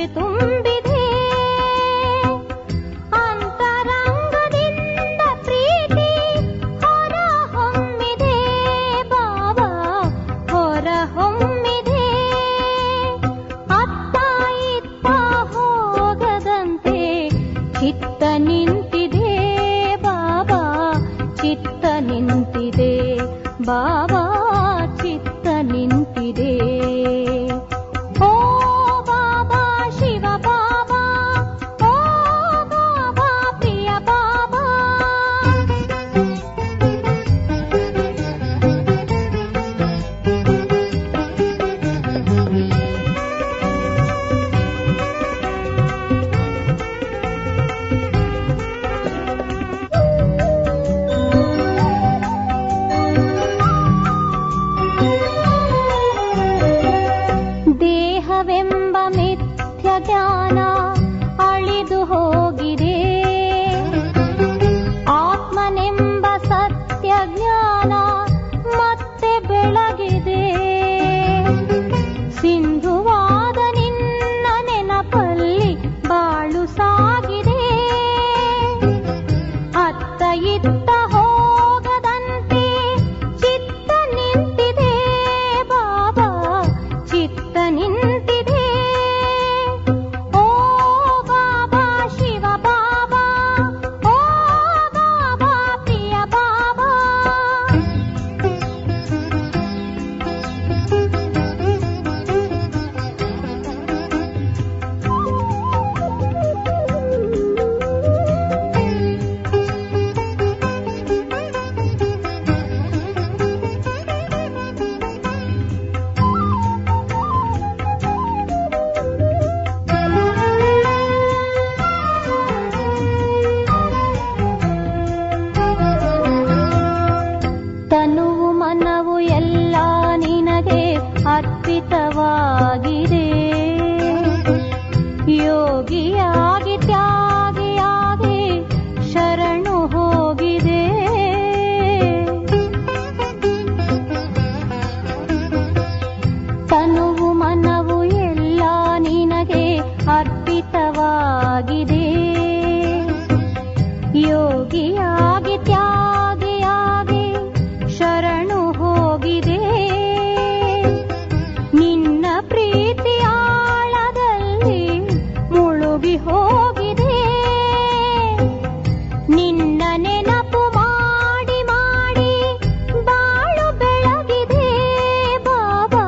ನೆನಪೆ ತುಂಬಿದೆ. ಅಂತರಂಗದಿಂದ ಪ್ರೀತಿ ಹೊರ ಹೊಮ್ಮಿದೆ ಬಾಬಾ, ಹೊರ ಹೊಮ್ಮಿದೆ. ಅತ್ತ ಇತ್ತ ಹೋಗದಂತೆ ಚಿತ್ತ ನಿಂತಿದೆ ಬಾಬಾ, ಚಿತ್ತ ನಿಂತಿದೆ ಬಾಬಾ, ಚಿತ್ತ ನಿಂತಿದೆ. ಓ ಬಾಬಾ ಶಿವ ಬಾಬಾ, ಓ ಬಾಬಾ ಪ್ರಿಯ ಬಾಬಾ. ದೇಹವೆಂಬ ಮಿಥ್ಯ ಜ್ಞಾನ ಅಳಿದು ಹೋಗಿದೆ, ಆತ್ಮನೆಂಬ ಸತ್ಯ ಜ್ಞಾನ ಮತ್ತೆ ಬೆಳಗಿದೆ. ಸಿಂಧುವಾದ ನಿನ್ನ ನೆನಪಲ್ಲಿ ಬಾಳು ಸಾಗಿದೆ. ಅತ್ತ ಇತ್ತ ಹೋಗದಂತೆ ಚಿತ್ತ ನಿಂತಿದೆ ಬಾಬಾ, ಚಿತ್ತ ನಿಂತಿದೆ. ಓ ಬಾಬಾ ಶಿವ ಬಾಬಾ, ಓ ಬಾಬಾ ಪ್ರಿಯ ಬಾಬಾ. ತನುವು ಮನವು ಎಲ್ಲ ನಿನಗೆ ಅರ್ಪಿತವಾಗಿದೆ. ಯೋಗಿಯಾಗಿ ತ್ಯಾಗಿಯಾಗಿ ಶರಣು ಹೋಗಿದೆ. ತನುವು ಮನವು ಎಲ್ಲ ನಿನಗೆ ಅರ್ಪಿತವಾಗಿದೆ. ಯೋಗಿಯಾಗಿ ತ್ಯಾಗಿಯಾಗಿ ಶರಣು ಹೋಗಿದೆ. ನಿನ್ನ ಪ್ರೀತಿ ಆಳದಲ್ಲಿ ಮುಳುಗಿ ಹೋಗಿದೆ. ನಿನ್ನ ನೆನಪು ಮಾಡಿ ಮಾಡಿ ಬಾಳು ಬೆಳಗಿದೆ ಬಾಬಾ,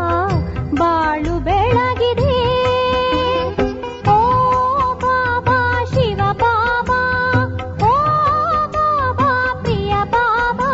ಬಾಳು ಬೆಳಗಿದೆ. ಓ ಬಾಬಾ ಶಿವ ಬಾಬಾ, ಓ ಬಾಬಾ ಪ್ರಿಯ ಬಾಬಾ.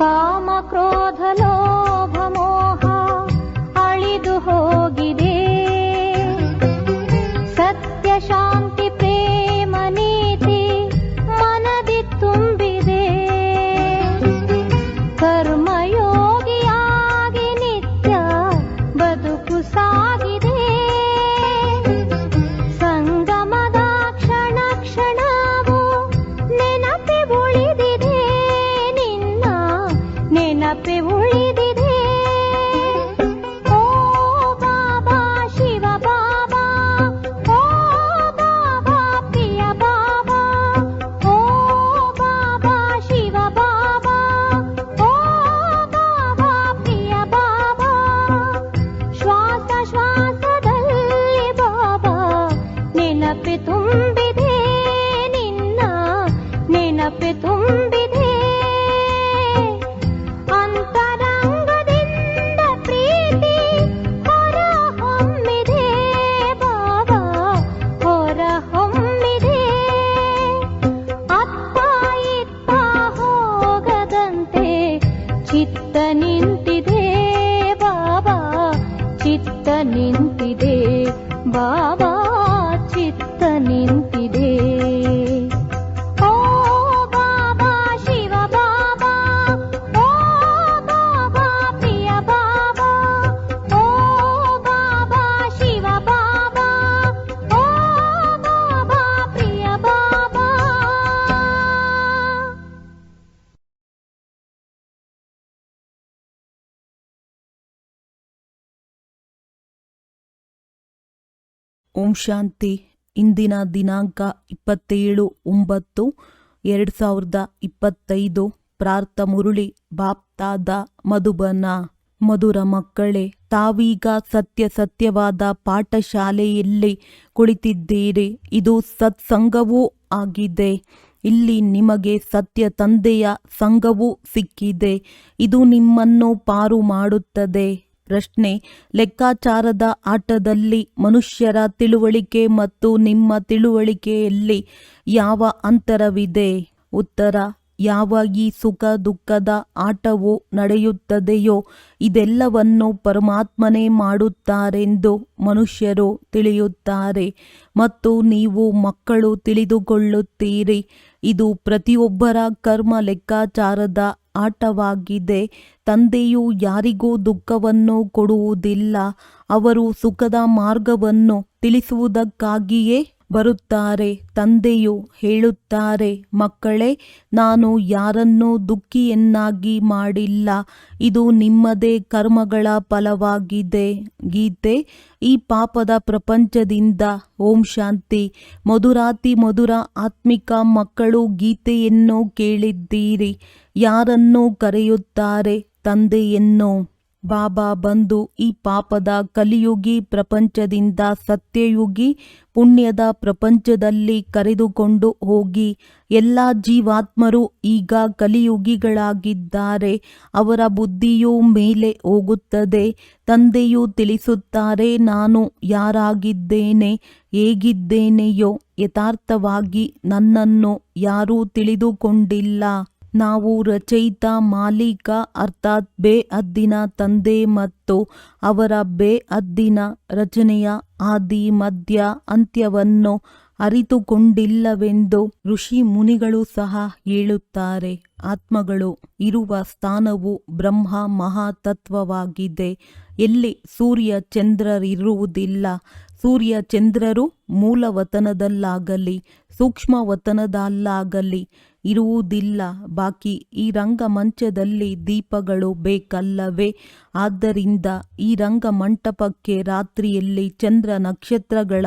ಕಾಮ ಕ್ರೋಧ ಲೋಭ ಮೋಹ ಅಳಿದು ಹೋಗಿದೆ. ಸತ್ಯ ಶಾಂತಿ ಪ್ರೇಮ ನೀತಿ ಮನದಿ ತುಂಬಿದೆ. ಕರ್ಮಯೋಗಿಯಾಗಿ ನಿತ್ಯ ಬದುಕು ಸಾಗಿದೆ. ಸಂಗಮದ ಕ್ಷಣ ಕ್ಷಣವೂ ನೆನಪೆ ಉಳಿದಿದೆ. ನಿನ್ನ ನೆನಪೆ ಉಳಿದಿದೆ. ಓ ಬಾಬಾ ಶಿವ ಬಾಬಾ, ಓ ಬಾಬಾ ಪ್ರಿಯ ಬಾಬಾ, ಓ ಬಾಬಾ ಶಿವ ಬಾಬಾ, ಓ ಬಾಬಾ ಪ್ರಿಯ ಬಾಬಾ. ಶ್ವಾಸ ಶ್ವಾಸದಲ್ಲಿ ಬಾಬಾ ನೆನಪೆ ತುಂಬಿದೆ. ನಿನ್ನ ನೆನಪೆ ತುಂಬಿದೆ. ಅಂತರಂಗದಿಂದ ಪ್ರೀತಿ ಹೊರ ಹೊಮ್ಮಿದೆ ಬಾಬಾ, ಹೊರ ಹೊಮ್ಮಿದೆ. ಅತ್ತ ಇತ್ತ ಹೋಗದಂತೆ ಚಿತ್ತ ನಿಂತಿದೆ ಬಾಬಾ, ಚಿತ್ತ ನಿಂತಿದೆ ಬಾಬಾ, ಚಿತ್ತ ನಿಂತಿದೆ. ಓ ಬಾಬಾ ಶಿವ ಬಾಬಾ, ಓಂ ಶಾಂತಿ. ಇಂದಿನ ದಿನಾಂಕ 27/9/2025. ಪ್ರಾರ್ಥ ಮುರುಳಿ ಬಾಪ್ತಾದ ಮಧುಬನ. ಮಧುರ ಮಕ್ಕಳೇ, ತಾವೀಗ ಸತ್ಯವಾದ ಪಾಠಶಾಲೆಯಲ್ಲಿ ಕುಳಿತಿದ್ದೀರಿ. ಇದು ಸತ್ಸಂಗವೂ ಆಗಿದೆ. ಇಲ್ಲಿ ನಿಮಗೆ ಸತ್ಯ ತಂದೆಯ ಸಂಘವೂ ಸಿಕ್ಕಿದೆ. ಇದು ನಿಮ್ಮನ್ನು ಪಾರು ಮಾಡುತ್ತದೆ. ಪ್ರಶ್ನೆ: ಲೆಕ್ಕಾಚಾರದ ಆಟದಲ್ಲಿ ಮನುಷ್ಯರ ತಿಳುವಳಿಕೆ ಮತ್ತು ನಿಮ್ಮ ತಿಳುವಳಿಕೆಯಲ್ಲಿ ಯಾವ ಅಂತರವಿದೆ? ಉತ್ತರ: ಯಾವ ಈ ಸುಖ ದುಃಖದ ಆಟವು ನಡೆಯುತ್ತದೆಯೋ ಇದೆಲ್ಲವನ್ನು ಪರಮಾತ್ಮನೇ ಮಾಡುತ್ತಾರೆಂದು ಮನುಷ್ಯರು ತಿಳಿಯುತ್ತಾರೆ ಮತ್ತು ನೀವು ಮಕ್ಕಳು ತಿಳಿದುಕೊಳ್ಳುತ್ತೀರಿ. ಇದು ಪ್ರತಿಯೊಬ್ಬರ ಕರ್ಮ ಲೆಕ್ಕಾಚಾರದ ಆಟವಾಗಿದೆ. ತಂದೆಯು ಯಾರಿಗೂ ದುಃಖವನ್ನು ಕೊಡುವುದಿಲ್ಲ. ಅವರು ಸುಖದ ಮಾರ್ಗವನ್ನು ತಿಳಿಸುವುದಕ್ಕಾಗಿಯೇ ಬರುತ್ತಾರೆ. ತಂದೆಯು ಹೇಳುತ್ತಾರೆ, ಮಕ್ಕಳೇ, ನಾನು ಯಾರನ್ನೂ ದುಃಖಿಯನ್ನಾಗಿ ಮಾಡಿಲ್ಲ. ಇದು ನಿಮ್ಮದೇ ಕರ್ಮಗಳ ಫಲವಾಗಿದೆ. ಗೀತೆ: ಈ ಪಾಪದ ಪ್ರಪಂಚದಿಂದ ಓಂ ಶಾಂತಿ. ಮಧುರಾತಿ ಮಧುರ ಆತ್ಮಿಕ ಮಕ್ಕಳು, ಗೀತೆಯನ್ನು ಕೇಳಿದ್ದೀರಿ. ಯಾರನ್ನು ಕರೆಯುತ್ತಾರೆ? ತಂದೆಯನ್ನು. ಬಾಬಾ ಬಂದು ಈ ಪಾಪದ ಕಲಿಯುಗಿ ಪ್ರಪಂಚದಿಂದ ಸತ್ಯಯುಗಿ ಪುಣ್ಯದ ಪ್ರಪಂಚದಲ್ಲಿ ಕರೆದುಕೊಂಡು ಹೋಗಿ. ಎಲ್ಲ ಜೀವಾತ್ಮರು ಈಗ ಕಲಿಯುಗಿಗಳಾಗಿದ್ದಾರೆ. ಅವರ ಬುದ್ಧಿಯು ಮೇಲೆ ಹೋಗುತ್ತದೆ. ತಂದೆಯು ತಿಳಿಸುತ್ತಾರೆ, ನಾನು ಯಾರಾಗಿದ್ದೇನೆ, ಹೇಗಿದ್ದೇನೆಯೋ ಯಥಾರ್ಥವಾಗಿ ನನ್ನನ್ನು ಯಾರೂ ತಿಳಿದುಕೊಂಡಿಲ್ಲ. ನಾವು ರಚಯಿತ, ಮಾಲೀಕ ಅರ್ಥಾತ್ ಬೇಅದ್ದಿನ ತಂದೆ ಮತ್ತು ಅವರ ಬೇಅದ್ದಿನ ರಚನೆಯ ಆದಿ ಮಧ್ಯ ಅಂತ್ಯವನ್ನು ಅರಿತುಕೊಂಡಿಲ್ಲವೆಂದು ಋಷಿ ಮುನಿಗಳು ಸಹ ಹೇಳುತ್ತಾರೆ. ಆತ್ಮಗಳು ಇರುವ ಸ್ಥಾನವು ಬ್ರಹ್ಮ ಮಹಾತತ್ವವಾಗಿದೆ. ಎಲ್ಲಿ ಸೂರ್ಯ ಚಂದ್ರರಿರುವುದಿಲ್ಲ. ಸೂರ್ಯ ಚಂದ್ರರು ಮೂಲವತನದಲ್ಲಾಗಲಿ ಸೂಕ್ಷ್ಮವತನದಲ್ಲಾಗಲಿ ಇರುವುದಿಲ್ಲ. ಬಾಕಿ ಈ ರಂಗಮಂಚದಲ್ಲಿ ದೀಪಗಳು ಬೇಕಲ್ಲವೇ? ಆದ್ದರಿಂದ ಈ ರಂಗಮಂಟಪಕ್ಕೆ ರಾತ್ರಿಯಲ್ಲಿ ಚಂದ್ರ ನಕ್ಷತ್ರಗಳ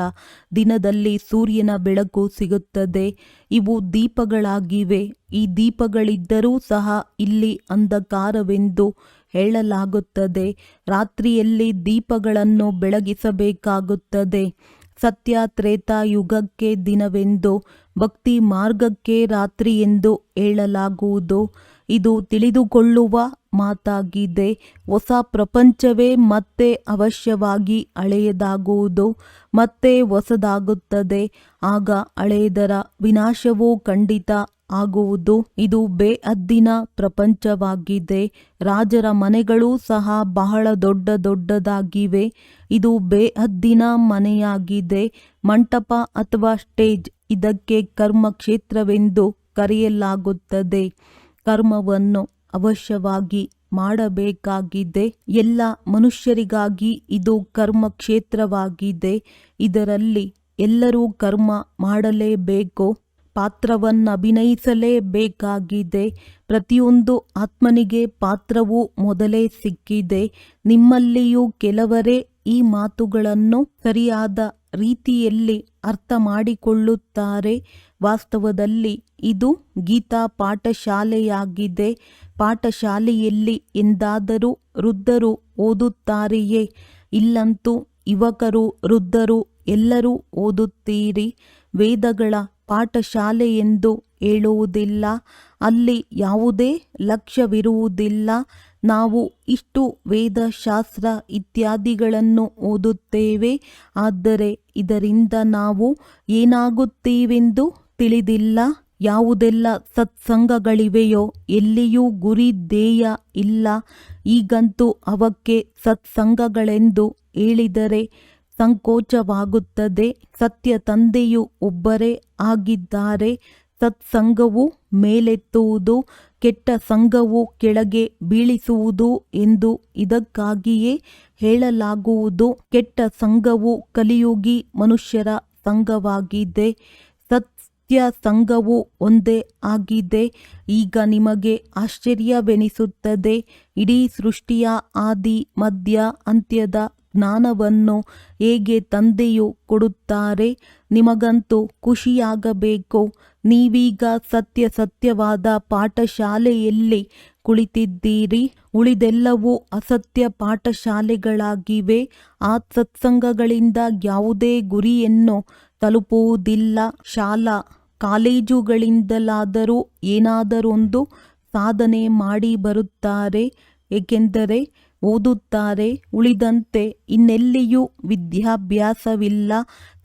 ದಿನದಲ್ಲಿ ಸೂರ್ಯನ ಬೆಳಕು ಸಿಗುತ್ತದೆ. ಇವು ದೀಪಗಳಾಗಿವೆ. ಈ ದೀಪಗಳಿದ್ದರೂ ಸಹ ಇಲ್ಲಿ ಅಂಧಕಾರವೆಂದು ಹೇಳಲಾಗುತ್ತದೆ. ರಾತ್ರಿಯಲ್ಲಿ ದೀಪಗಳನ್ನು ಬೆಳಗಿಸಬೇಕಾಗುತ್ತದೆ. ಸತ್ಯ ತ್ರೇತಾ ಯುಗಕ್ಕೆ ದಿನವೆಂದು, ಭಕ್ತಿ ಮಾರ್ಗಕ್ಕೆ ರಾತ್ರಿ ಎಂದು ಹೇಳಲಾಗುವುದು. ಇದು ತಿಳಿದುಕೊಳ್ಳುವ ಮಾತಾಗಿದೆ. ಹೊಸ ಪ್ರಪಂಚವೇ ಮತ್ತೆ ಅವಶ್ಯವಾಗಿ ಹಳೆಯದಾಗುವುದು, ಮತ್ತೆ ಹೊಸದಾಗುತ್ತದೆ. ಆಗ ಹಳೆಯದರ ವಿನಾಶವೂ ಖಂಡಿತ ಆಗುವುದು. ಇದು ಬೇಅದ್ದಿನ ಪ್ರಪಂಚವಾಗಿದೆ. ರಾಜರ ಮನೆಗಳೂ ಸಹ ಬಹಳ ದೊಡ್ಡದಾಗಿವೆ. ಇದು ಬೇಅದ್ದಿನ ಮನೆಯಾಗಿದೆ. ಮಂಟಪ ಅಥವಾ ಸ್ಟೇಜ್, ಇದಕ್ಕೆ ಕರ್ಮಕ್ಷೇತ್ರವೆಂದು ಕರೆಯಲಾಗುತ್ತದೆ. ಕರ್ಮವನ್ನು ಅವಶ್ಯವಾಗಿ ಮಾಡಬೇಕಾಗಿದೆ. ಎಲ್ಲ ಮನುಷ್ಯರಿಗಾಗಿ ಇದು ಕರ್ಮಕ್ಷೇತ್ರವಾಗಿದೆ. ಇದರಲ್ಲಿ ಎಲ್ಲರೂ ಕರ್ಮ ಮಾಡಲೇಬೇಕು, ಪಾತ್ರವನ್ನಭಿನಯಿಸಲೇಬೇಕಾಗಿದೆ. ಪ್ರತಿಯೊಂದು ಆತ್ಮನಿಗೆ ಪಾತ್ರವು ಮೊದಲೇ ಸಿಕ್ಕಿದೆ. ನಿಮ್ಮಲ್ಲಿಯೂ ಕೆಲವರೇ ಈ ಮಾತುಗಳನ್ನು ಸರಿಯಾದ ರೀತಿಯಲ್ಲಿ ಅರ್ಥ ಮಾಡಿಕೊಳ್ಳುತ್ತಾರೆ. ವಾಸ್ತವದಲ್ಲಿ ಇದು ಗೀತಾ ಪಾಠಶಾಲೆಯಾಗಿದೆ. ಪಾಠಶಾಲೆಯಲ್ಲಿ ಎಂದಾದರೂ ವೃದ್ಧರು ಓದುತ್ತಾರೆಯೇ? ಇಲ್ಲಂತೂ ಯುವಕರು, ವೃದ್ಧರು ಎಲ್ಲರೂ ಓದುತ್ತೀರಿ. ವೇದಗಳ ಪಾಠಶಾಲೆ ಎಂದು ಹೇಳುವುದಿಲ್ಲ. ಅಲ್ಲಿ ಯಾವುದೇ ಲಕ್ಷ್ಯವಿರುವುದಿಲ್ಲ. ನಾವು ಇಷ್ಟು ವೇದಶಾಸ್ತ್ರ ಇತ್ಯಾದಿಗಳನ್ನು ಓದುತ್ತೇವೆ. ಆದರೆ ಇದರಿಂದ ನಾವು ಏನಾಗುತ್ತೀವೆಂದು ತಿಳಿದಿಲ್ಲ. ಯಾವುದೆಲ್ಲ ಸತ್ಸಂಗಗಳಿವೆಯೋ ಎಲ್ಲಿಯೂ ಗುರಿ ಧ್ಯೇಯ ಇಲ್ಲ. ಈಗಂತೂ ಅವಕ್ಕೆ ಸತ್ಸಂಗಗಳೆಂದು ಹೇಳಿದರೆ ಸಂಕೋಚವಾಗುತ್ತದೆ. ಸತ್ಯ ತಂದೆಯು ಒಬ್ಬರೇ ಆಗಿದ್ದಾರೆ. ಸತ್ಸಂಗವು ಮೇಲೆತ್ತುವುದು, ಕೆಟ್ಟ ಸಂಘವು ಕೆಳಗೆ ಬೀಳಿಸುವುದು ಎಂದು ಇದಕ್ಕಾಗಿಯೇ ಹೇಳಲಾಗುವುದು. ಕೆಟ್ಟ ಸಂಘವು ಕಲಿಯುಗಿ ಮನುಷ್ಯರ ಸಂಘವಾಗಿದೆ. ಸತ್ ಸತ್ಯ ಸಂಘವು ಒಂದೇ ಆಗಿದೆ. ಈಗ ನಿಮಗೆ ಆಶ್ಚರ್ಯವೆನಿಸುತ್ತದೆ. ಇಡೀ ಸೃಷ್ಟಿಯ ಆದಿ ಮಧ್ಯ ಅಂತ್ಯದ ಜ್ಞಾನವನ್ನು ಹೇಗೆ ತಂದೆಯು ಕೊಡುತ್ತಾರೆ. ನಿಮಗಂತೂ ಖುಷಿಯಾಗಬೇಕು. ನೀವೀಗ ಸತ್ಯವಾದ ಪಾಠಶಾಲೆಯಲ್ಲಿ ಕುಳಿತಿದ್ದೀರಿ. ಉಳಿದೆಲ್ಲವೂ ಅಸತ್ಯ ಪಾಠಶಾಲೆಗಳಾಗಿವೆ. ಆ ಸತ್ಸಂಗಗಳಿಂದ ಯಾವುದೇ ಗುರಿಯನ್ನು ತಲುಪುವುದಿಲ್ಲ. ಶಾಲಾ ಕಾಲೇಜುಗಳಿಂದಲಾದರೂ ಏನಾದರೊಂದು ಸಾಧನೆ ಮಾಡಿ ಬರುತ್ತಾರೆ, ಏಕೆಂದರೆ ಓದುತ್ತಾರೆ. ಉಳಿದಂತೆ ಇನ್ನೆಲ್ಲಿಯೂ ವಿದ್ಯಾಭ್ಯಾಸವಿಲ್ಲ.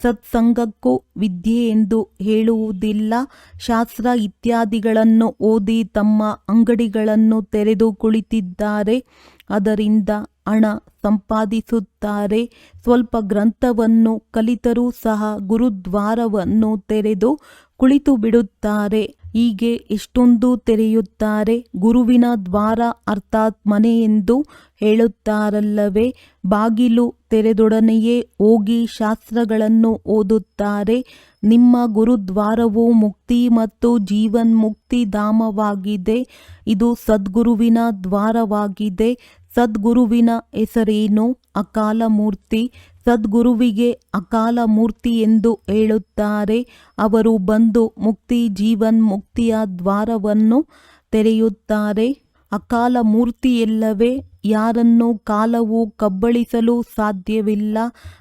ಸತ್ಸಂಗಕ್ಕೂ ವಿದ್ಯೆ ಎಂದು ಹೇಳುವುದಿಲ್ಲ. ಶಾಸ್ತ್ರ ಇತ್ಯಾದಿಗಳನ್ನು ಓದಿ ತಮ್ಮ ಅಂಗಡಿಗಳನ್ನು ತೆರೆದು ಕುಳಿತಿದ್ದಾರೆ. ಅದರಿಂದ ಹಣ ಸಂಪಾದಿಸುತ್ತಾರೆ. ಸ್ವಲ್ಪ ಗ್ರಂಥವನ್ನು ಕಲಿತರೂ ಸಹ ಗುರುದ್ವಾರವನ್ನು ತೆರೆದು ಕುಳಿತು ಬಿಡುತ್ತಾರೆ. ಹೀಗೆ ಎಷ್ಟೊಂದು ತೆರೆಯುತ್ತಾರೆ. ಗುರುವಿನ ದ್ವಾರ ಅರ್ಥಾತ್ ಮನೆ ಎಂದು ಹೇಳುತ್ತಾರಲ್ಲವೇ. ಬಾಗಿಲು ತೆರೆದೊಡನೆಯೇ ಹೋಗಿ ಶಾಸ್ತ್ರಗಳನ್ನು ಓದುತ್ತಾರೆ. ನಿಮ್ಮ ಗುರುದ್ವಾರವು ಮುಕ್ತಿ ಮತ್ತು ಜೀವನ್ಮುಕ್ತಿ ಧಾಮವಾಗಿದೆ. ಇದು ಸದ್ಗುರುವಿನ ದ್ವಾರವಾಗಿದೆ. ಸದ್ಗುರುವಿನ ಹೆಸರೇನು? ಅಕಾಲ ಮೂರ್ತಿ. ಸದ್ಗುರುವಿಗೆ ಅಕಾಲ ಮೂರ್ತಿ ಎಂದು ಹೇಳುತ್ತಾರೆ. ಅವರು ಬಂದು ಮುಕ್ತಿ ಜೀವನ್ಮುಕ್ತಿಯ ದ್ವಾರವನ್ನು ತೆರೆಯುತ್ತಾರೆ. ಅಕಾಲ ಮೂರ್ತಿಯಲ್ಲವೇ. ಯಾರನ್ನು ಕಾಲವು ಕಬ್ಬಳಿಸಲು ಸಾಧ್ಯವಿಲ್ಲ.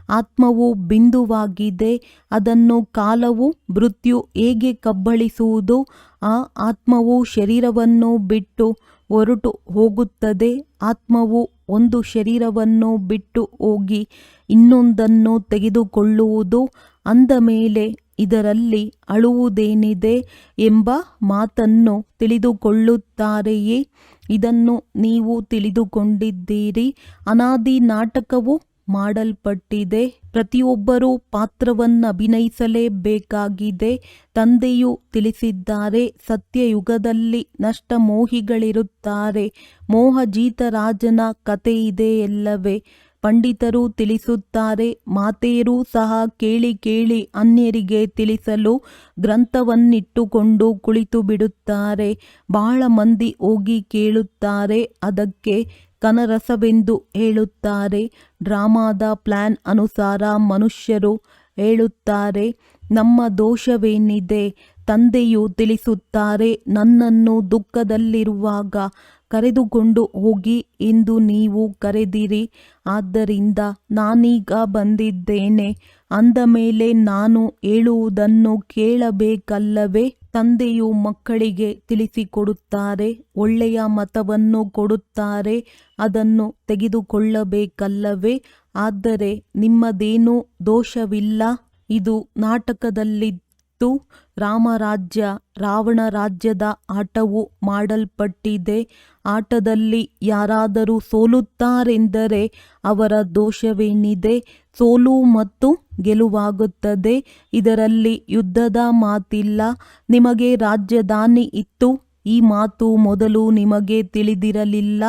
ಆತ್ಮವು ಬಿಂದುವಾಗಿದೆ. ಅದನ್ನು ಕಾಲವು ಮೃತ್ಯು ಹೇಗೆ ಕಬ್ಬಳಿಸುವುದು? ಆ ಆತ್ಮವು ಶರೀರವನ್ನು ಬಿಟ್ಟು ಹೊರಟು ಹೋಗುತ್ತದೆ. ಆತ್ಮವು ಒಂದು ಶರೀರವನ್ನು ಬಿಟ್ಟು ಹೋಗಿ ಇನ್ನೊಂದನ್ನು ತೆಗೆದುಕೊಳ್ಳುವುದು. ಅಂದ ಮೇಲೆ ಇದರಲ್ಲಿ ಅಳುವುದೇನಿದೆ ಎಂಬ ಮಾತನ್ನು ತಿಳಿದುಕೊಳ್ಳುತ್ತಾರೆಯೇ? ಇದನ್ನು ನೀವು ತಿಳಿದುಕೊಂಡಿದ್ದೀರಿ. ಅನಾದಿ ನಾಟಕವು ಮಾಡಲ್ಪಟ್ಟಿದೆ. ಪ್ರತಿಯೊಬ್ಬರೂ ಪಾತ್ರವನ್ನಭಿನಯಿಸಲೇಬೇಕಾಗಿದೆ. ತಂದೆಯು ತಿಳಿಸಿದ್ದಾರೆ, ಸತ್ಯಯುಗದಲ್ಲಿ ನಷ್ಟಮೋಹಿಗಳಿರುತ್ತಾರೆ. ಮೋಹಜೀತರಾಜನ ಕಥೆಯಿದೆಯಲ್ಲವೇ. ಪಂಡಿತರು ತಿಳಿಸುತ್ತಾರೆ. ಮಾತೆಯರೂ ಸಹ ಕೇಳಿ ಕೇಳಿ ಅನ್ಯರಿಗೆ ತಿಳಿಸಲು ಗ್ರಂಥವನ್ನಿಟ್ಟುಕೊಂಡು ಕುಳಿತು ಬಿಡುತ್ತಾರೆ. ಬಹಳ ಮಂದಿ ಹೋಗಿ ಕೇಳುತ್ತಾರೆ. ಅದಕ್ಕೆ ಕನರಸವೆಂದು ಹೇಳುತ್ತಾರೆ. ಡ್ರಾಮಾದ ಪ್ಲಾನ್ ಅನುಸಾರ ಮನುಷ್ಯರು ಹೇಳುತ್ತಾರೆ, ನಮ್ಮ ದೋಷವೇನಿದೆ? ತಂದೆಯು ತಿಳಿಸುತ್ತಾರೆ, ನನ್ನನ್ನು ದುಃಖದಲ್ಲಿರುವಾಗ ಕರೆದುಕೊಂಡು ಹೋಗಿ ಎಂದು ನೀವು ಕರೆದಿರಿ. ಆದ್ದರಿಂದ ನಾನೀಗ ಬಂದಿದ್ದೇನೆ. ಅಂದ ಮೇಲೆ ನಾನು ಹೇಳುವುದನ್ನು ಕೇಳಬೇಕಲ್ಲವೇ? ತಂದೆಯು ಮಕ್ಕಳಿಗೆ ತಿಳಿಸಿಕೊಡುತ್ತಾರೆ. ಒಳ್ಳೆಯ ಮತವನ್ನು ಕೊಡುತ್ತಾರೆ. ಅದನ್ನು ತೆಗೆದುಕೊಳ್ಳಬೇಕಲ್ಲವೇ? ಆದರೆ ನಿಮ್ಮದೇನೂ ದೋಷವಿಲ್ಲ. ಇದು ನಾಟಕದಲ್ಲಿದ್ದು ರಾಮರಾಜ್ಯ ರಾವಣ ರಾಜ್ಯದ ಆಟವು ಮಾಡಲ್ಪಟ್ಟಿದೆ. ಆಟದಲ್ಲಿ ಯಾರಾದರೂ ಸೋಲುತ್ತಾರೆಂದರೆ ಅವರ ದೋಷವೇನಿದೆ? ಸೋಲು ಮತ್ತು ಗೆಲುವಾಗುತ್ತದೆ. ಇದರಲ್ಲಿ ಯುದ್ಧದ ಮಾತಿಲ್ಲ. ನಿಮಗೆ ರಾಜಧಾನಿ ಇತ್ತು. ಈ ಮಾತು ಮೊದಲು ನಿಮಗೆ ತಿಳಿದಿರಲಿಲ್ಲ.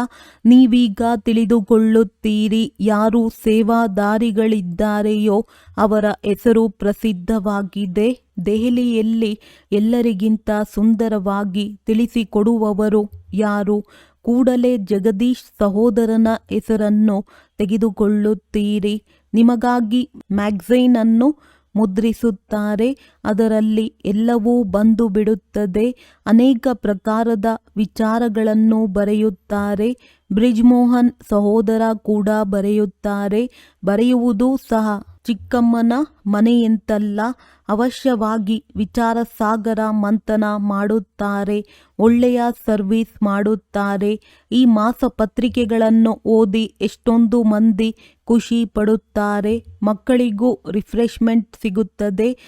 ನೀವೀಗ ತಿಳಿದುಕೊಳ್ಳುತ್ತೀರಿ. ಯಾರು ಸೇವಾದಾರಿಗಳಿದ್ದಾರೆಯೋ ಅವರ ಹೆಸರು ಪ್ರಸಿದ್ಧವಾಗಿದೆ. ದೆಹಲಿಯಲ್ಲಿ ಎಲ್ಲರಿಗಿಂತ ಸುಂದರವಾಗಿ ತಿಳಿಸಿಕೊಡುವವರು ಯಾರು? ಕೂಡಲೇ ಜಗದೀಶ್ ಸಹೋದರನ ಹೆಸರನ್ನು ತೆಗೆದುಕೊಳ್ಳುತ್ತೀರಿ. ನಿಮಗಾಗಿ ಮ್ಯಾಗಝೈನ್ ಅನ್ನು ಮುದ್ರಿಸುತ್ತಾರೆ. ಅದರಲ್ಲಿ ಎಲ್ಲವೂ ಬಂದು ಬಿಡುತ್ತದೆ. ಅನೇಕ ಪ್ರಕಾರದ ವಿಚಾರಗಳನ್ನು ಬರೆಯುತ್ತಾರೆ. ಬ್ರಿಜ್ಮೋಹನ್ ಸಹೋದರ ಕೂಡ ಬರೆಯುತ್ತಾರೆ. ಬರೆಯುವುದು ಸಹ ಚಿಕ್ಕಮ್ಮನ ಮನೆಯಂತಲ್ಲ. ಅವಶ್ಯವಾಗಿ ವಿಚಾರ ಸಾಗರ ಮಂಥನ ಮಾಡುತ್ತಾರೆ. ಒಳ್ಳೆಯ ಸರ್ವಿಸ್ ಮಾಡುತ್ತಾರೆ. ಈ ಮಾಸಪತ್ರಿಕೆಗಳನ್ನು ಓದಿ ಎಷ್ಟೊಂದು ಮಂದಿ ಖುಷಿ ಪಡುತ್ತಾರೆ. ಮಕ್ಕಳಿಗೂ ರಿಫ್ರೆಶ್ಮೆಂಟ್ ಸಿಗುತ್ತದೆ.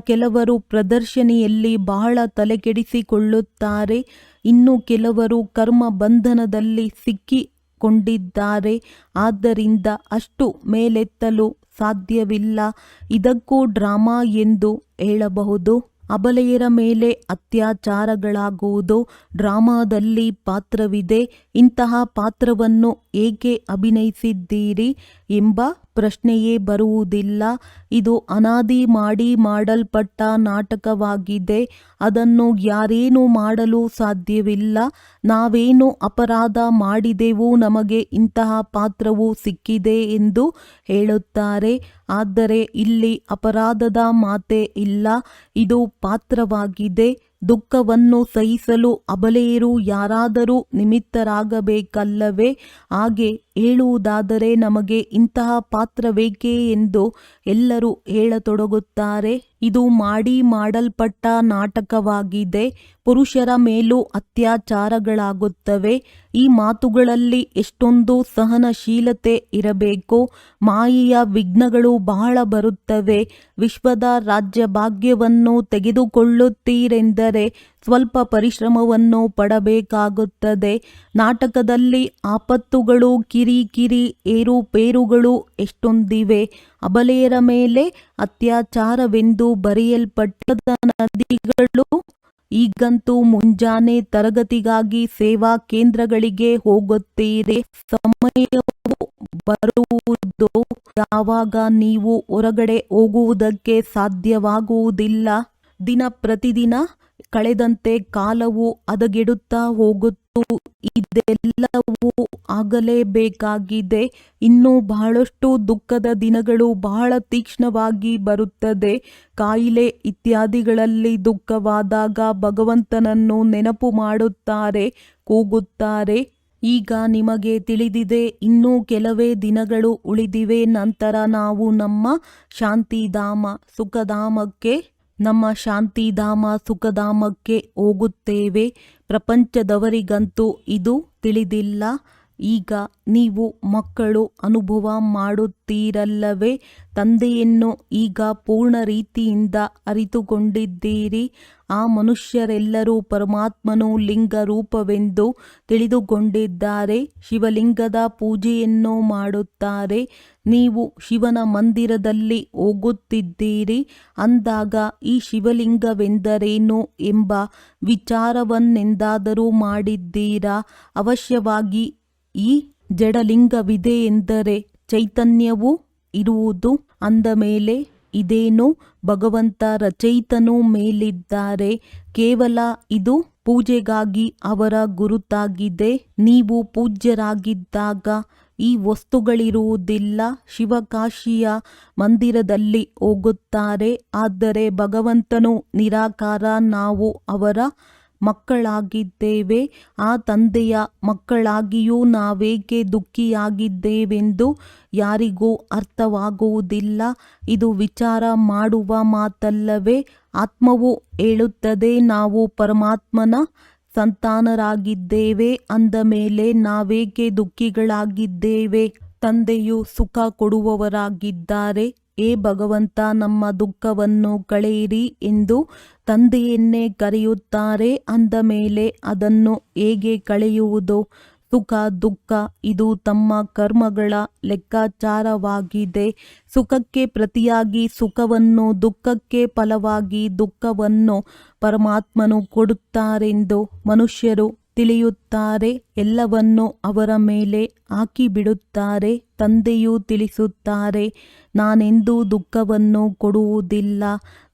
ಕೆಲವರು ಪ್ರದರ್ಶನಿಯಲ್ಲಿ ಬಹಳ ತಲೆಕೆಡಿಸಿಕೊಳ್ಳುತ್ತಾರೆ. ಇನ್ನು ಕೆಲವರು ಕರ್ಮ ಬಂಧನದಲ್ಲಿ ಸಿಕ್ಕಿಕೊಂಡಿದ್ದಾರೆ. ಆದ್ದರಿಂದ ಅಷ್ಟು ಮೇಲೆತ್ತಲು ಸಾಧ್ಯವಿಲ್ಲ. ಇದಕ್ಕೂ ಡ್ರಾಮಾ ಎಂದು ಹೇಳಬಹುದು. ಅಬಲೆಯರ ಮೇಲೆ ಅತ್ಯಾಚಾರಗಳಾಗುವುದು ಡ್ರಾಮಾದಲ್ಲಿ ಪಾತ್ರವಿದೆ. ಇಂತಹ ಪಾತ್ರವನ್ನು ಏಕೆ ಅಭಿನಯಿಸಿದ್ದೀರಿ ಎಂಬ ಪ್ರಶ್ನೆಯೇ ಬರುವುದಿಲ್ಲ. ಇದು ಅನಾದಿ ಮಾಡಲ್ಪಟ್ಟ ನಾಟಕವಾಗಿದೆ. ಅದನ್ನು ಯಾರೇನೂ ಮಾಡಲು ಸಾಧ್ಯವಿಲ್ಲ. ನಾವೇನು ಅಪರಾಧ ಮಾಡಿದೆವು, ನಮಗೆ ಇಂತಹ ಪಾತ್ರವು ಸಿಕ್ಕಿದೆ ಎಂದು ಹೇಳುತ್ತಾರೆ. ಆದರೆ ಇಲ್ಲಿ ಅಪರಾಧದ ಮಾತೇ ಇಲ್ಲ, ಇದು ಪಾತ್ರವಾಗಿದೆ. ದುಃಖವನ್ನು ಸಹಿಸಲು ಅಬಲೆಯರು ಯಾರಾದರೂ ನಿಮಿತ್ತರಾಗಬೇಕಲ್ಲವೇ? ಹಾಗೆ ಹೇಳುವುದಾದರೆ ನಮಗೆ ಇಂತಹ ಪಾತ್ರವೇಕೆ ಎಂದು ಎಲ್ಲರೂ ಹೇಳತೊಡಗುತ್ತಾರೆ. ಇದು ಮಾಡಲ್ಪಟ್ಟ ನಾಟಕವಾಗಿದೆ. ಪುರುಷರ ಮೇಲೂ ಅತ್ಯಾಚಾರಗಳಾಗುತ್ತವೆ. ಈ ಮಾತುಗಳಲ್ಲಿ ಎಷ್ಟೊಂದು ಸಹನಶೀಲತೆ ಇರಬೇಕು. ಮಾಯೆಯ ವಿಘ್ನಗಳು ಬಹಳ ಬರುತ್ತವೆ. ವಿಶ್ವದ ರಾಜ್ಯ ಭಾಗ್ಯವನ್ನು ತೆಗೆದುಕೊಳ್ಳುತ್ತೀರೆಂದರೆ ಸ್ವಲ್ಪ ಪರಿಶ್ರಮವನ್ನು ಪಡಬೇಕಾಗುತ್ತದೆ. ನಾಟಕದಲ್ಲಿ ಆಪತ್ತುಗಳು, ಕಿರಿಕಿರಿ, ಏರುಪೇರುಗಳು ಎಷ್ಟೊಂದಿವೆ. ಅಬಲೆಯರ ಮೇಲೆ ಅತ್ಯಾಚಾರವೆಂದು ಬರೆಯಲ್ಪಟ್ಟ ನದಿಗಳು. ಈಗಂತೂ ಮುಂಜಾನೆ ತರಗತಿಗಾಗಿ ಸೇವಾ ಕೇಂದ್ರಗಳಿಗೆ ಹೋಗುತ್ತೀರಿ. ಸಮಯವು ಬರುವುದು ಯಾವಾಗ ನೀವು ಹೊರಗಡೆ ಹೋಗುವುದಕ್ಕೆ ಸಾಧ್ಯವಾಗುವುದಿಲ್ಲ. ದಿನ ಪ್ರತಿದಿನ ಕಳೆದಂತೆ ಕಾಲವು ಹದಗೆಡುತ್ತಾ ಹೋಗುತ್ತು. ಇದೆಲ್ಲವೂ ಆಗಲೇಬೇಕಾಗಿದೆ. ಇನ್ನೂ ಬಹಳಷ್ಟು ದುಃಖದ ದಿನಗಳು ಬಹಳ ತೀಕ್ಷ್ಣವಾಗಿ ಬರುತ್ತದೆ. ಕಾಯಿಲೆ ಇತ್ಯಾದಿಗಳಲ್ಲಿ ದುಃಖವಾದಾಗ ಭಗವಂತನನ್ನು ನೆನಪು ಮಾಡುತ್ತಾರೆ, ಕೂಗುತ್ತಾರೆ. ಈಗ ನಿಮಗೆ ತಿಳಿದಿದೆ, ಇನ್ನೂ ಕೆಲವೇ ದಿನಗಳು ಉಳಿದಿವೆ. ನಂತರ ನಾವು ನಮ್ಮ ಸುಖಧಾಮಕ್ಕೆ ಹೋಗುತ್ತೇವೆ. ಪ್ರಪಂಚದವರಿಗಂತೂ ಇದು ತಿಳಿದಿಲ್ಲ. ಈಗ ನೀವು ಮಕ್ಕಳು ಅನುಭವ ಮಾಡುತ್ತೀರಲ್ಲವೇ? ತಂದೆಯನ್ನು ಈಗ ಪೂರ್ಣ ರೀತಿಯಿಂದ ಅರಿತುಕೊಂಡಿದ್ದೀರಿ. ಆ ಮನುಷ್ಯರೆಲ್ಲರೂ ಪರಮಾತ್ಮನು ಲಿಂಗ ರೂಪವೆಂದು ತಿಳಿದುಕೊಂಡಿದ್ದಾರೆ. ಶಿವಲಿಂಗದ ಪೂಜೆಯನ್ನು ಮಾಡುತ್ತಾರೆ. ನೀವು ಶಿವನ ಮಂದಿರದಲ್ಲಿ ಹೋಗುತ್ತಿದ್ದೀರಿ ಅಂದಾಗ ಈ ಶಿವಲಿಂಗವೆಂದರೇನು ಎಂಬ ವಿಚಾರವನ್ನೆಂದಾದರೂ ಮಾಡಿದ್ದೀರಾ? ಅವಶ್ಯವಾಗಿ ಈ ಜಡಲಿಂಗವಿದೆ ಎಂದರೆ ಚೈತನ್ಯವೂ ಇರುವುದು. ಅಂದ ಮೇಲೆ ಇದೇನು? ಭಗವಂತ ರಚಯಿತನೂ ಮೇಲಿದ್ದಾರೆ. ಕೇವಲ ಇದು ಪೂಜೆಗಾಗಿ ಅವರ ಗುರುತಾಗಿದೆ. ನೀವು ಪೂಜ್ಯರಾಗಿದ್ದಾಗ ಈ ವಸ್ತುಗಳಿರುವುದಿಲ್ಲ. ಶಿವಕಾಶಿಯ ಮಂದಿರದಲ್ಲಿ ಹೋಗುತ್ತಾರೆ. ಆದರೆ ಭಗವಂತನು ನಿರಾಕಾರ. ನಾವು ಅವರ ಮಕ್ಕಳಾಗಿದ್ದೇವೆ. ಆ ತಂದೆಯ ಮಕ್ಕಳಾಗಿಯೂ ನಾವೇಕೆ ದುಃಖಿಯಾಗಿದ್ದೇವೆಂದು ಯಾರಿಗೂ ಅರ್ಥವಾಗುವುದಿಲ್ಲ. ಇದು ವಿಚಾರ ಮಾಡುವ ಮಾತಲ್ಲವೇ? ಆತ್ಮವು ಹೇಳುತ್ತದೆ, ನಾವು ಪರಮಾತ್ಮನ ಸಂತಾನರಾಗಿದ್ದೇವೆ. ಅಂದ ಮೇಲೆ ನಾವೇಕೆ ದುಃಖಿಗಳಾಗಿದ್ದೇವೆ? ತಂದೆಯು ಸುಖ ಕೊಡುವವರಾಗಿದ್ದಾರೆ. ಏ ಭಗವಂತ, ನಮ್ಮ ದುಃಖವನ್ನು ಕಳೆಯಿರಿ ಎಂದು ತಂದೆಯನ್ನೇ ಕರೆಯುತ್ತಾರೆ. ಅಂದ ಮೇಲೆ ಅದನ್ನು ಹೇಗೆ ಕಳೆಯುವುದು? ಸುಖ ದುಃಖ ಇದು ತಮ್ಮ ಕರ್ಮಗಳ ಲೆಕ್ಕಾಚಾರವಾಗಿದೆ. ಸುಖಕ್ಕೆ ಪ್ರತಿಯಾಗಿ ಸುಖವನ್ನು, ದುಃಖಕ್ಕೆ ಫಲವಾಗಿ ದುಃಖವನ್ನು ಪರಮಾತ್ಮನು ಕೊಡುತ್ತಾರೆಂದು ಮನುಷ್ಯರು ತಿಳಿಯುತ್ತಾರೆ. ಎಲ್ಲವನ್ನು ಅವರ ಮೇಲೆ ಹಾಕಿಬಿಡುತ್ತಾರೆ. ತಂದೆಯು ತಿಳಿಸುತ್ತಾರೆ, ನಾನೆಂದೂ ದುಃಖವನ್ನು ಕೊಡುವುದಿಲ್ಲ.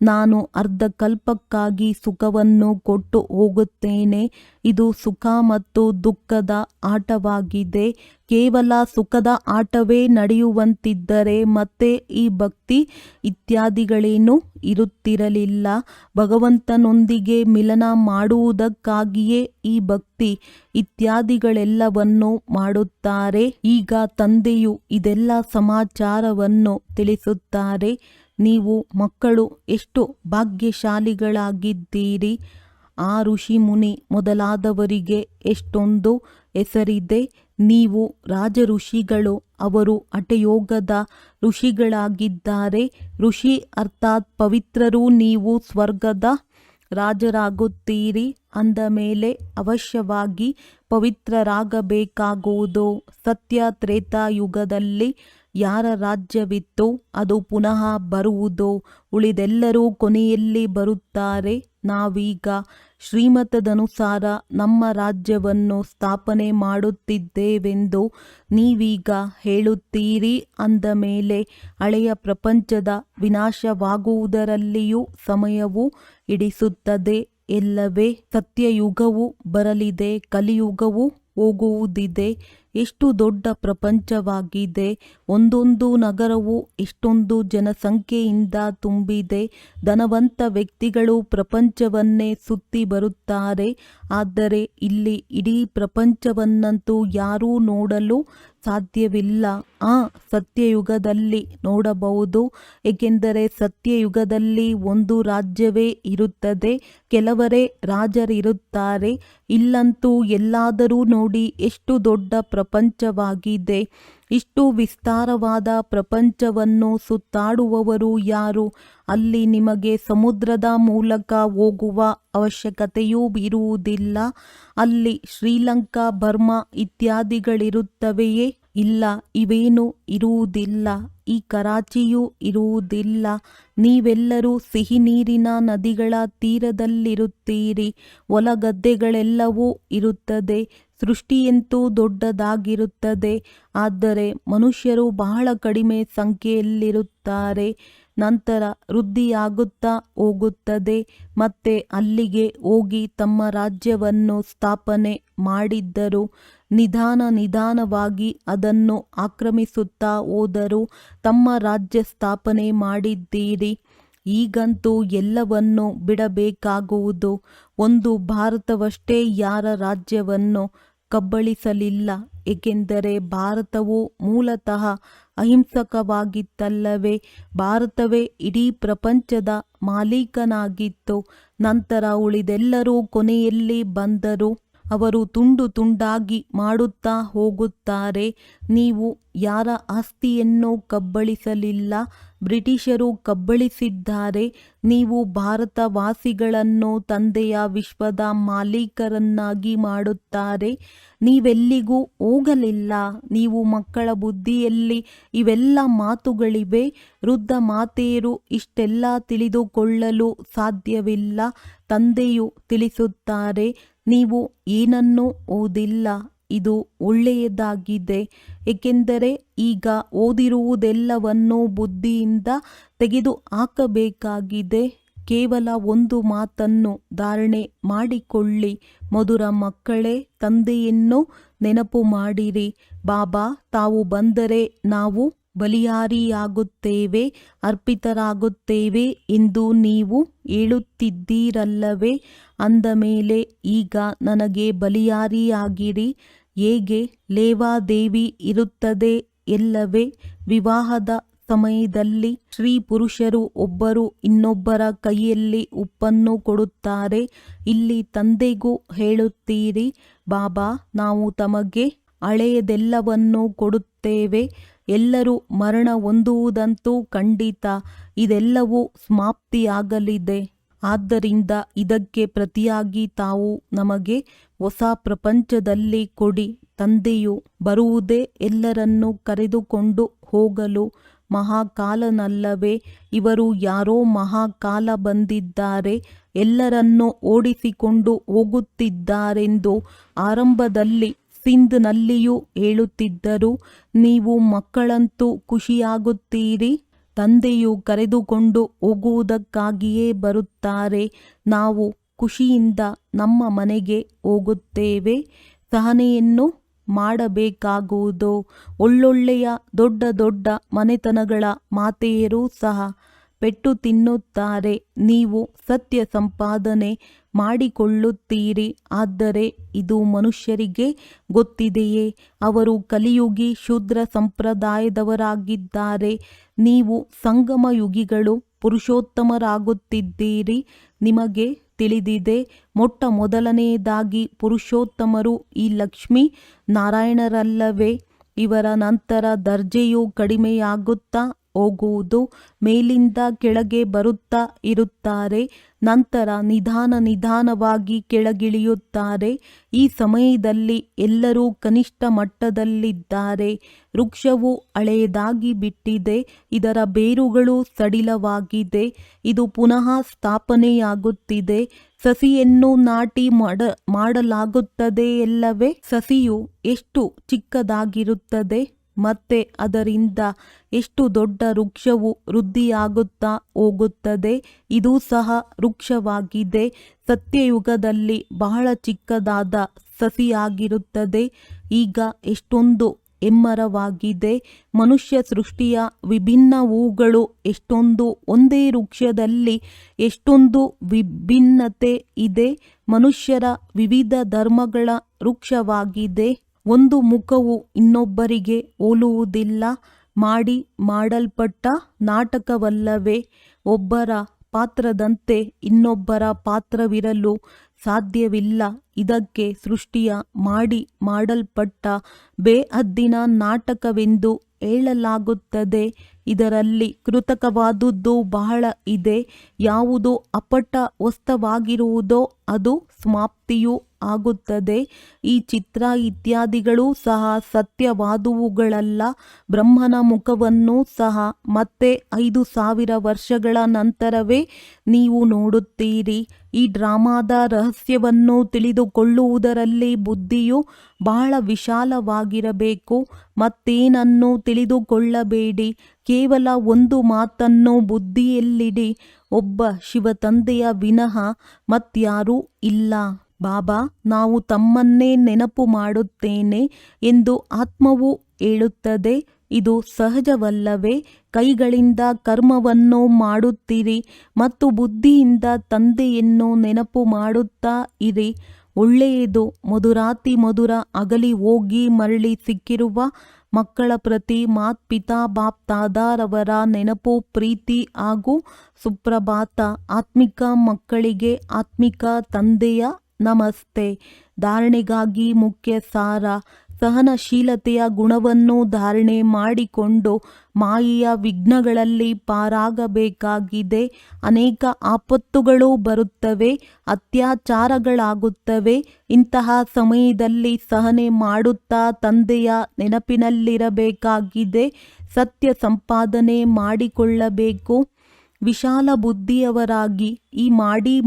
ನಾನು ಅರ್ಧಕಲ್ಪಕ್ಕಾಗಿ ಸುಖವನ್ನು ಕೊಟ್ಟು ಹೋಗುತ್ತೇನೆ. ಇದು ಸುಖ ಮತ್ತು ದುಃಖದ ಆಟವಾಗಿದೆ. ಕೇವಲ ಸುಖದ ಆಟವೇ ನಡೆಯುವಂತಿದ್ದರೆ ಮತ್ತೆ ಈ ಭಕ್ತಿ ಇತ್ಯಾದಿಗಳೇನೂ ಇರುತ್ತಿರಲಿಲ್ಲ. ಭಗವಂತನೊಂದಿಗೆ ಮಿಲನ ಮಾಡುವುದಕ್ಕಾಗಿಯೇ ಈ ಭಕ್ತಿ ಇತ್ಯಾದಿಗಳೆಲ್ಲವನ್ನು ಮಾಡುತ್ತಾರೆ. ಈಗ ತಂದೆಯು ಇದೆಲ್ಲ ಸಮಾಚಾರವನ್ನು ತಿಳಿಸುತ್ತಾರೆ. ನೀವು ಮಕ್ಕಳು ಎಷ್ಟು ಭಾಗ್ಯಶಾಲಿಗಳಾಗಿದ್ದೀರಿ. ಆ ಋಷಿ ಮುನಿ ಮೊದಲಾದವರಿಗೆ ಎಷ್ಟೊಂದು ಹೆಸರಿದೆ. ನೀವು ರಾಜ ಋಷಿಗಳು. ಅವರು ಹಠಯೋಗದ ಋಷಿಗಳಾಗಿದ್ದಾರೆ. ಋಷಿ ಅರ್ಥಾತ್ ಪವಿತ್ರರು. ನೀವು ಸ್ವರ್ಗದ ರಾಜರಾಗುತ್ತೀರಿ. ಅಂದ ಮೇಲೆ ಅವಶ್ಯವಾಗಿ ಪವಿತ್ರರಾಗಬೇಕಾಗುವುದು. ಸತ್ಯ ತ್ರೇತಾಯುಗದಲ್ಲಿ ಯಾರ ರಾಜ್ಯವಿತ್ತು ಅದು ಪುನಃ ಬರುವುದು. ಉಳಿದೆಲ್ಲರೂ ಕೊನೆಯಲ್ಲಿ ಬರುತ್ತಾರೆ. ನಾವೀಗ ಶ್ರೀಮತದನುಸಾರ ನಮ್ಮ ರಾಜ್ಯವನ್ನು ಸ್ಥಾಪನೆ ಮಾಡುತ್ತಿದ್ದೇವೆಂದು ನೀವೀಗ ಹೇಳುತ್ತೀರಿ. ಅಂದ ಮೇಲೆ ಹಳೆಯ ಪ್ರಪಂಚದ ವಿನಾಶವಾಗುವುದರಲ್ಲಿಯೂ ಸಮಯವು ಹಿಡಿಸುತ್ತದೆ ಎಲ್ಲವೇ? ಸತ್ಯಯುಗವು ಬರಲಿದೆ, ಕಲಿಯುಗವು ಹೋಗುವುದಿದೆ. ಎಷ್ಟು ದೊಡ್ಡ ಪ್ರಪಂಚವಾಗಿದೆ. ಒಂದೊಂದು ನಗರವು ಎಷ್ಟೊಂದು ಜನಸಂಖ್ಯೆಯಿಂದ ತುಂಬಿದೆ. ಧನವಂತ ವ್ಯಕ್ತಿಗಳು ಪ್ರಪಂಚವನ್ನೇ ಸುತ್ತಿ ಬರುತ್ತಾರೆ. ಆದರೆ ಇಲ್ಲಿ ಇಡೀ ಪ್ರಪಂಚವನ್ನಂತೂ ಯಾರೂ ನೋಡಲು ಸಾಧ್ಯವಿಲ್ಲ. ಸತ್ಯಯುಗದಲ್ಲಿ ನೋಡಬಹುದು. ಏಕೆಂದರೆ ಸತ್ಯಯುಗದಲ್ಲಿ ಒಂದು ರಾಜ್ಯವೇ ಇರುತ್ತದೆ, ಕೆಲವರೇ ರಾಜರಿರುತ್ತಾರೆ. ಇಲ್ಲಂತೂ ಎಲ್ಲಾದರೂ ನೋಡಿ ಎಷ್ಟು ದೊಡ್ಡ ಪ್ರಪಂಚವಾಗಿದೆ. ಇಷ್ಟು ವಿಸ್ತಾರವಾದ ಪ್ರಪಂಚವನ್ನು ಸುತ್ತಾಡುವವರು ಯಾರು? ಅಲ್ಲಿ ನಿಮಗೆ ಸಮುದ್ರದ ಮೂಲಕ ಹೋಗುವ ಅವಶ್ಯಕತೆಯೂ ಇರುವುದಿಲ್ಲ. ಅಲ್ಲಿ ಶ್ರೀಲಂಕಾ, ಬರ್ಮಾ ಇತ್ಯಾದಿಗಳಿರುತ್ತವೆಯೇ? ಇಲ್ಲ, ಇವೇನೂ ಇರುವುದಿಲ್ಲ. ಈ ಕರಾಚಿಯೂ ಇರುವುದಿಲ್ಲ. ನೀವೆಲ್ಲರೂ ಸಿಹಿ ನೀರಿನ ನದಿಗಳ ತೀರದಲ್ಲಿರುತ್ತೀರಿ. ಹೊಲಗದ್ದೆಗಳೆಲ್ಲವೂ ಇರುತ್ತದೆ. ಸೃಷ್ಟಿಯಂತೂ ದೊಡ್ಡದಾಗಿರುತ್ತದೆ. ಆದರೆ ಮನುಷ್ಯರು ಬಹಳ ಕಡಿಮೆ ಸಂಖ್ಯೆಯಲ್ಲಿರುತ್ತಾರೆ. ನಂತರ ವೃದ್ಧಿಯಾಗುತ್ತಾ ಹೋಗುತ್ತದೆ. ಮತ್ತೆ ಅಲ್ಲಿಗೆ ಹೋಗಿ ತಮ್ಮ ರಾಜ್ಯವನ್ನು ಸ್ಥಾಪನೆ ಮಾಡಿದ್ದರು. ನಿಧಾನವಾಗಿ ಅದನ್ನು ಆಕ್ರಮಿಸುತ್ತಾ ಹೋದರು. ತಮ್ಮ ರಾಜ್ಯ ಸ್ಥಾಪನೆ ಮಾಡಿದ್ದೀರಿ. ಈಗಂತೂ ಎಲ್ಲವನ್ನೂ ಬಿಡಬೇಕಾಗುವುದು. ಒಂದು ಭಾರತವಷ್ಟೇ ಯಾರ ರಾಜ್ಯವನ್ನು ಕಬಳಿಸಲಿಲ್ಲ. ಏಕೆಂದರೆ ಭಾರತವು ಮೂಲತಃ ಅಹಿಂಸಕವಾಗಿತ್ತಲ್ಲವೇ? ಭಾರತವೇ ಇಡೀ ಪ್ರಪಂಚದ ಮಾಲೀಕನಾಗಿತ್ತು. ನಂತರ ಉಳಿದೆಲ್ಲರೂ ಕೊನೆಯಲ್ಲಿ ಬಂದರು. ಅವರು ತುಂಡು ತುಂಡಾಗಿ ಮಾಡುತ್ತಾ ಹೋಗುತ್ತಾರೆ. ನೀವು ಯಾರ ಆಸ್ತಿಯನ್ನು ಕಬಳಿಸಲಿಲ್ಲ, ಬ್ರಿಟಿಷರು ಕಬಳಿಸಿದ್ದಾರೆ. ನೀವು ಭಾರತವಾಸಿಗಳನ್ನು ತಂದೆಯ ವಿಶ್ವದ ಮಾಲೀಕರನ್ನಾಗಿ ಮಾಡುತ್ತಾರೆ. ನೀವೆಲ್ಲಿಗೂ ಹೋಗಲಿಲ್ಲ. ನೀವು ಮಕ್ಕಳ ಬುದ್ಧಿಯಲ್ಲಿ ಇವೆಲ್ಲ ಮಾತುಗಳಿವೆ. ವೃದ್ಧ ಮಾತೆಯರು ಇಷ್ಟೆಲ್ಲ ತಿಳಿದುಕೊಳ್ಳಲು ಸಾಧ್ಯವಿಲ್ಲ. ತಂದೆಯು ತಿಳಿಸುತ್ತಾರೆ, ನೀವು ಏನನ್ನೂ ಓದಿಲ್ಲ. ಇದು ಒಳ್ಳೆಯದಾಗಿದೆ. ಏಕೆಂದರೆ ಈಗ ಓದಿರುವುದೆಲ್ಲವನ್ನೂ ಬುದ್ಧಿಯಿಂದ ತೆಗೆದು ಹಾಕಬೇಕಾಗಿದೆ. ಕೇವಲ ಒಂದು ಮಾತನ್ನು ಧಾರಣೆ ಮಾಡಿಕೊಳ್ಳಿ. ಮಧುರ ಮಕ್ಕಳೇ, ತಂದೆಯನ್ನು ನೆನಪು ಮಾಡಿರಿ. ಬಾಬಾ ತಾವು ಬಂದರೆ ನಾವು ಬಲಿಯಾರಿಯಾಗುತ್ತೇವೆ, ಅರ್ಪಿತರಾಗುತ್ತೇವೆ ಎಂದು ನೀವು ಹೇಳುತ್ತಿದ್ದೀರಲ್ಲವೇ? ಅಂದ ಮೇಲೆ ಈಗ ನನಗೆ ಬಲಿಯಾರಿಯಾಗಿರಿ. ಹೇಗೆ ಲೇವಾದೇವಿ ಇರುತ್ತದೆ ಎಲ್ಲವೇ? ವಿವಾಹದ ಸಮಯದಲ್ಲಿ ಸ್ತ್ರೀ ಪುರುಷರು ಒಬ್ಬರು ಇನ್ನೊಬ್ಬರ ಕೈಯಲ್ಲಿ ಉಪ್ಪನ್ನು ಕೊಡುತ್ತಾರೆ. ಇಲ್ಲಿ ತಂದೆಗೂ ಹೇಳುತ್ತೀರಿ, ಬಾಬಾ ನಾವು ತಮಗೆ ಹಳೆಯದೆಲ್ಲವನ್ನೂ ಕೊಡುತ್ತೇವೆ. ಎಲ್ಲರೂ ಮರಣ ಹೊಂದುವುದಂತೂ ಖಂಡಿತ. ಇದೆಲ್ಲವೂ ಸಮಾಪ್ತಿಯಾಗಲಿದೆ. ಆದ್ದರಿಂದ ಇದಕ್ಕೆ ಪ್ರತಿಯಾಗಿ ತಾವು ನಮಗೆ ಹೊಸ ಪ್ರಪಂಚದಲ್ಲಿ ಕೊಡಿ. ತಂದೆಯು ಬರುವುದೇ ಎಲ್ಲರನ್ನೂ ಕರೆದುಕೊಂಡು ಹೋಗಲು. ಮಹಾಕಾಲನಲ್ಲವೇ? ಇವರು ಯಾರೋ ಮಹಾಕಾಲ ಬಂದಿದ್ದಾರೆ, ಎಲ್ಲರನ್ನೂ ಓಡಿಸಿಕೊಂಡು ಹೋಗುತ್ತಿದ್ದಾರೆಂದು ಆರಂಭದಲ್ಲಿ ಸಿಂಧ್ನಲ್ಲಿಯೂ ಹೇಳುತ್ತಿದ್ದರು. ನೀವು ಮಕ್ಕಳಂತೂ ಖುಷಿಯಾಗುತ್ತೀರಿ. ತಂದೆಯು ಕರೆದುಕೊಂಡು ಹೋಗುವುದಕ್ಕಾಗಿಯೇ ಬರುತ್ತಾರೆ. ನಾವು ಖುಷಿಯಿಂದ ನಮ್ಮ ಮನೆಗೆ ಹೋಗುತ್ತೇವೆ. ಸಹನೆಯನ್ನು ಮಾಡಬೇಕಾಗುವುದು. ಒಳ್ಳೊಳ್ಳೆಯ ದೊಡ್ಡ ದೊಡ್ಡ ಮನೆತನಗಳ ಮಾತೆಯರೂ ಸಹ ಪೆಟ್ಟು ತಿನ್ನುತ್ತಾರೆ. ನೀವು ಸತ್ಯ ಸಂಪಾದನೆ ಮಾಡಿಕೊಳ್ಳುತ್ತೀರಿ. ಆದರೆ ಇದು ಮನುಷ್ಯರಿಗೆ ಗೊತ್ತಿದೆಯೇ? ಅವರು ಕಲಿಯುಗಿ ಶೂದ್ರ ಸಂಪ್ರದಾಯದವರಾಗಿದ್ದಾರೆ. ನೀವು ಸಂಗಮ ಯುಗಿಗಳು ಪುರುಷೋತ್ತಮರಾಗುತ್ತಿದ್ದೀರಿ. ನಿಮಗೆ ತಿಳಿದಿದೆ, ಮೊಟ್ಟ ಮೊದಲನೆಯದಾಗಿ ಪುರುಷೋತ್ತಮರು ಈ ಲಕ್ಷ್ಮೀ ನಾರಾಯಣರಲ್ಲವೇ? ಇವರ ನಂತರ ದರ್ಜೆಯು ಕಡಿಮೆಯಾಗುತ್ತಾ ಹೋಗುವುದು, ಮೇಲಿಂದ ಕೆಳಗೆ ಬರುತ್ತಾ ಇರುತ್ತಾರೆ. ನಂತರ ನಿಧಾನವಾಗಿ ಕೆಳಗಿಳಿಯುತ್ತಾರೆ. ಈ ಸಮಯದಲ್ಲಿ ಎಲ್ಲರೂ ಕನಿಷ್ಠ ಮಟ್ಟದಲ್ಲಿದ್ದಾರೆ. ವೃಕ್ಷವು ಹಳೆಯದಾಗಿ ಬಿಟ್ಟಿದೆ. ಇದರ ಬೇರುಗಳು ಸಡಿಲವಾಗಿದೆ. ಇದು ಪುನಃ ಸ್ಥಾಪನೆಯಾಗುತ್ತಿದೆ. ಸಸಿಯನ್ನು ನಾಟಿ ಮಾಡಲಾಗುತ್ತದೆ ಎಲ್ಲವೇ? ಸಸಿಯು ಎಷ್ಟು ಚಿಕ್ಕದಾಗಿರುತ್ತದೆ ಮತ್ತೆ ಅದರಿಂದ ಎಷ್ಟು ದೊಡ್ಡ ವೃಕ್ಷವು ವೃದ್ಧಿಯಾಗುತ್ತಾ ಹೋಗುತ್ತದೆ. ಇದು ಸಹ ವೃಕ್ಷವಾಗಿದೆ. ಸತ್ಯಯುಗದಲ್ಲಿ ಬಹಳ ಚಿಕ್ಕದಾದ ಸಸಿಯಾಗಿರುತ್ತದೆ. ಈಗ ಎಷ್ಟೊಂದು ಎಮ್ಮರವಾಗಿದೆ. ಮನುಷ್ಯ ಸೃಷ್ಟಿಯ ವಿಭಿನ್ನ ಹೂಗಳು ಎಷ್ಟೊಂದು, ಒಂದೇ ವೃಕ್ಷದಲ್ಲಿ ಎಷ್ಟೊಂದು ವಿಭಿನ್ನತೆ ಇದೆ. ಮನುಷ್ಯರ ವಿವಿಧ ಧರ್ಮಗಳ ವೃಕ್ಷವಾಗಿದೆ. ಒಂದು ಮುಖವು ಇನ್ನೊಬ್ಬರಿಗೆ ಹೋಲುವುದಿಲ್ಲ. ಮಾಡಲ್ಪಟ್ಟ ನಾಟಕವಲ್ಲವೇ? ಒಬ್ಬರ ಪಾತ್ರದಂತೆ ಇನ್ನೊಬ್ಬರ ಪಾತ್ರವಿರಲು ಸಾಧ್ಯವಿಲ್ಲ. ಇದಕ್ಕೆ ಸೃಷ್ಟಿಯ ಮಾಡಲ್ಪಟ್ಟ ಬೇಹದ್ದಿನ ನಾಟಕವೆಂದು ಹೇಳಲಾಗುತ್ತದೆ. ಇದರಲ್ಲಿ ಕೃತಕವಾದುದು ಬಹಳ ಇದೆ. ಯಾವುದು ಅಪ್ಪಟ ವಸ್ತುವಾಗಿರುವುದೋ ಅದು ಸಮಾಪ್ತಿಯೂ ಆಗುತ್ತದೆ. ಈ ಚಿತ್ರ ಇತ್ಯಾದಿಗಳೂ ಸಹ ಸತ್ಯವಾದುವುಗಳಲ್ಲ. ಬ್ರಹ್ಮನ ಮುಖವನ್ನು ಸಹ ಮತ್ತೆ 5000 ವರ್ಷಗಳ ನಂತರವೇ ನೀವು ನೋಡುತ್ತೀರಿ. ಈ ಡ್ರಾಮಾದ ರಹಸ್ಯವನ್ನು ತಿಳಿದುಕೊಳ್ಳುವುದರಲ್ಲಿ ಬುದ್ಧಿಯು ಬಹಳ ವಿಶಾಲವಾಗಿರಬೇಕು. ಮತ್ತೇನನ್ನು ತಿಳಿದುಕೊಳ್ಳಬೇಡಿ. ಕೇವಲ ಒಂದು ಮಾತನ್ನು ಬುದ್ಧಿಯಲ್ಲಿಡಿ. ಒಬ್ಬ ಶಿವತಂದೆಯ ವಿನಃ ಮತ್ಯಾರೂ ಇಲ್ಲ. ಬಾಬಾ, ನಾವು ತಮ್ಮನ್ನೇ ನೆನಪು ಮಾಡುತ್ತೇನೆ ಎಂದು ಆತ್ಮವು ಹೇಳುತ್ತದೆ. ಇದು ಸಹಜವಲ್ಲವೇ? ಕೈಗಳಿಂದ ಕರ್ಮವನ್ನು ಮಾಡುತ್ತೀರಿ ಮತ್ತು ಬುದ್ಧಿಯಿಂದ ತಂದೆಯನ್ನು ನೆನಪು ಮಾಡುತ್ತಾ ಇರಿ. ಒಳ್ಳೆಯದು. ಮಧುರ ಅಗಲಿ ಹೋಗಿ ಮರಳಿ ಸಿಕ್ಕಿರುವ ಮಕ್ಕಳ ಪ್ರತಿ ಪಿತಾ ಬಾಪ್ ದಾದಾರವರ ನೆನಪು, ಪ್ರೀತಿ ಹಾಗೂ ಸುಪ್ರಭಾತ. ಆತ್ಮಿಕ ಮಕ್ಕಳಿಗೆ ಆತ್ಮಿಕ ತಂದೆಯ ನಮಸ್ತೆ. ಧಾರಣೆಗಾಗಿ ಮುಖ್ಯ ಸಾರ: ಸಹನಶೀಲತೆಯ ಗುಣವನ್ನು ಧಾರಣೆ ಮಾಡಿಕೊಂಡು ಮಾಯೆಯ ವಿಘ್ನಗಳಲ್ಲಿ ಪಾರಾಗಬೇಕಾಗಿದೆ. ಅನೇಕ ಆಪತ್ತುಗಳು ಬರುತ್ತವೆ, ಅತ್ಯಾಚಾರಗಳಾಗುತ್ತವೆ. ಇಂತಹ ಸಮಯದಲ್ಲಿ ಸಹನೆ ಮಾಡುತ್ತಾ ತಂದೆಯ ನೆನಪಿನಲ್ಲಿರಬೇಕಾಗಿದೆ. ಸತ್ಯ ಸಂಪಾದನೆ ಮಾಡಿಕೊಳ್ಳಬೇಕು. ವಿಶಾಲ ಬುದ್ಧಿಯವರಾಗಿ ಈ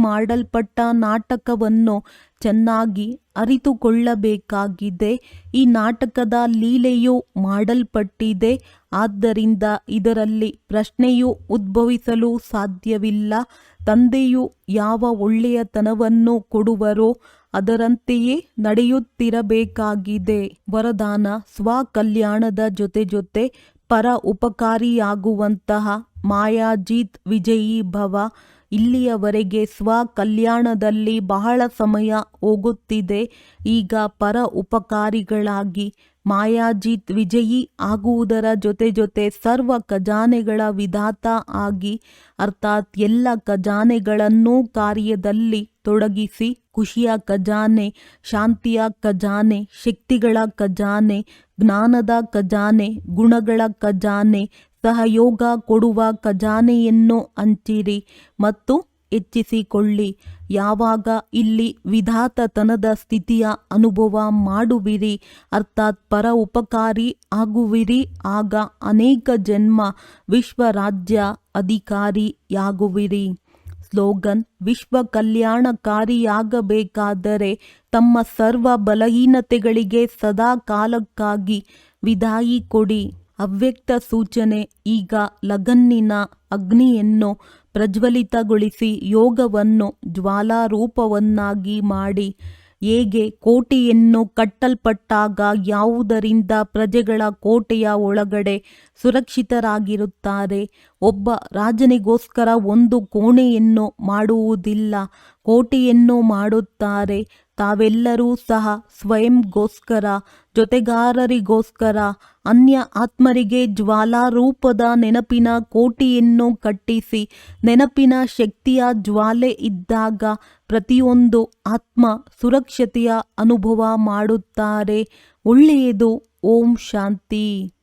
ಮಾಡಲ್ಪಟ್ಟ ನಾಟಕವನ್ನು ಚೆನ್ನಾಗಿ ಅರಿತುಕೊಳ್ಳಬೇಕಾಗಿದೆ. ಈ ನಾಟಕದ ಲೀಲೆಯು ಮಾಡಲ್ಪಟ್ಟಿದೆ. ಆದ್ದರಿಂದ ಇದರಲ್ಲಿ ಪ್ರಶ್ನೆಯು ಉದ್ಭವಿಸಲು ಸಾಧ್ಯವಿಲ್ಲ. ತಂದೆಯು ಯಾವ ಒಳ್ಳೆಯತನವನ್ನು ಕೊಡುವರೋ ಅದರಂತೆಯೇ ನಡೆಯುತ್ತಿರಬೇಕಾಗಿದೆ. ವರದಾನ: ಸ್ವಕಲ್ಯಾಣದ ಜೊತೆ ಪರ ಉಪಕಾರಿಯಾಗುವಂತಹ ಮಾಯಾಜೀತ್ ವಿಜಯೀ ಭವ. ಇಲ್ಲಿಯವರೆಗೆ ಸ್ವಕಲ್ಯಾಣದಲ್ಲಿ ಬಹಳ ಸಮಯ ಹೋಗುತ್ತಿದೆ. ಈಗ ಪರ ಉಪಕಾರಿಗಳಾಗಿ ಮಾಯಾಜೀತ್ ವಿಜಯೀ ಆಗುವುದರ ಜೊತೆ ಸರ್ವ ಖಜಾನೆಗಳ ವಿಧಾತ ಆಗಿ, ಅರ್ಥಾತ್ ಎಲ್ಲ ಖಜಾನೆಗಳನ್ನೂ ಕಾರ್ಯದಲ್ಲಿ ತೊಡಗಿಸಿ, ಖುಷಿಯ ಖಜಾನೆ, ಶಾಂತಿಯ ಖಜಾನೆ, ಶಕ್ತಿಗಳ ಖಜಾನೆ, ಜ್ಞಾನದ ಖಜಾನೆ, ಗುಣಗಳ ಖಜಾನೆ, ಸಹಯೋಗ ಕೊಡುವ ಖಜಾನೆಯನ್ನು ಹಂಚಿರಿ ಮತ್ತು ಹೆಚ್ಚಿಸಿಕೊಳ್ಳಿ. ಯಾವಾಗ ಇಲ್ಲಿ ವಿಧಾತತನದ ಸ್ಥಿತಿಯ ಅನುಭವ ಮಾಡುವಿರಿ, ಅರ್ಥಾತ್ ಪರ ಉಪಕಾರಿ ಆಗುವಿರಿ, ಆಗ ಅನೇಕ ಜನ್ಮ ವಿಶ್ವರಾಜ್ಯ ಅಧಿಕಾರಿಯಾಗುವಿರಿ. ಸ್ಲೋಗನ್: ವಿಶ್ವ ಕಲ್ಯಾಣಕಾರಿಯಾಗಬೇಕಾದರೆ ತಮ್ಮ ಸರ್ವ ಬಲಹೀನತೆಗಳಿಗೆ ಸದಾ ಕಾಲಕ್ಕಾಗಿ ವಿದಾಯಿ ಕೊಡಿ. ಅವ್ಯಕ್ತ ಸೂಚನೆ: ಈಗ ಲಗನ್ನಿನ ಅಗ್ನಿಯನ್ನು ಪ್ರಜ್ವಲಿತಗೊಳಿಸಿ ಯೋಗವನ್ನು ಜ್ವಾಲಾರೂಪವನ್ನಾಗಿ ಮಾಡಿ. ಹೇಗೆ ಕೋಟೆಯನ್ನು ಕಟ್ಟಲ್ಪಟ್ಟಾಗ ಯಾವುದರಿಂದ ಪ್ರಜೆಗಳ ಕೋಟೆಯ ಒಳಗಡೆ ಸುರಕ್ಷಿತರಾಗಿರುತ್ತಾರೆ. ಒಬ್ಬ ರಾಜನಿಗೋಸ್ಕರ ಒಂದು ಕೋಣೆಯನ್ನು ಮಾಡುವುದಿಲ್ಲ, ಕೋಟೆಯನ್ನು ಮಾಡುತ್ತಾರೆ. ತಾವೆಲ್ಲರೂ ಸಹ ಸ್ವಯಂಗೋಸ್ಕರ, ಜೊತೆಗಾರರಿಗೋಸ್ಕರ, ಅನ್ಯ ಆತ್ಮರಿಗೆ ಜ್ವಾಲಾರೂಪದ ನೆನಪಿನ ಕೋಟೆಯನ್ನು ಕಟ್ಟಿಸಿ, ನೆನಪಿನ ಶಕ್ತಿಯ ಜ್ವಾಲೆ ಇದ್ದಾಗ ಪ್ರತಿಯೊಂದು ಆತ್ಮ ಸುರಕ್ಷತೆಯ ಅನುಭವ ಮಾಡುತ್ತಾರೆ. ಒಳ್ಳೆಯದು. ಓಂ ಶಾಂತಿ.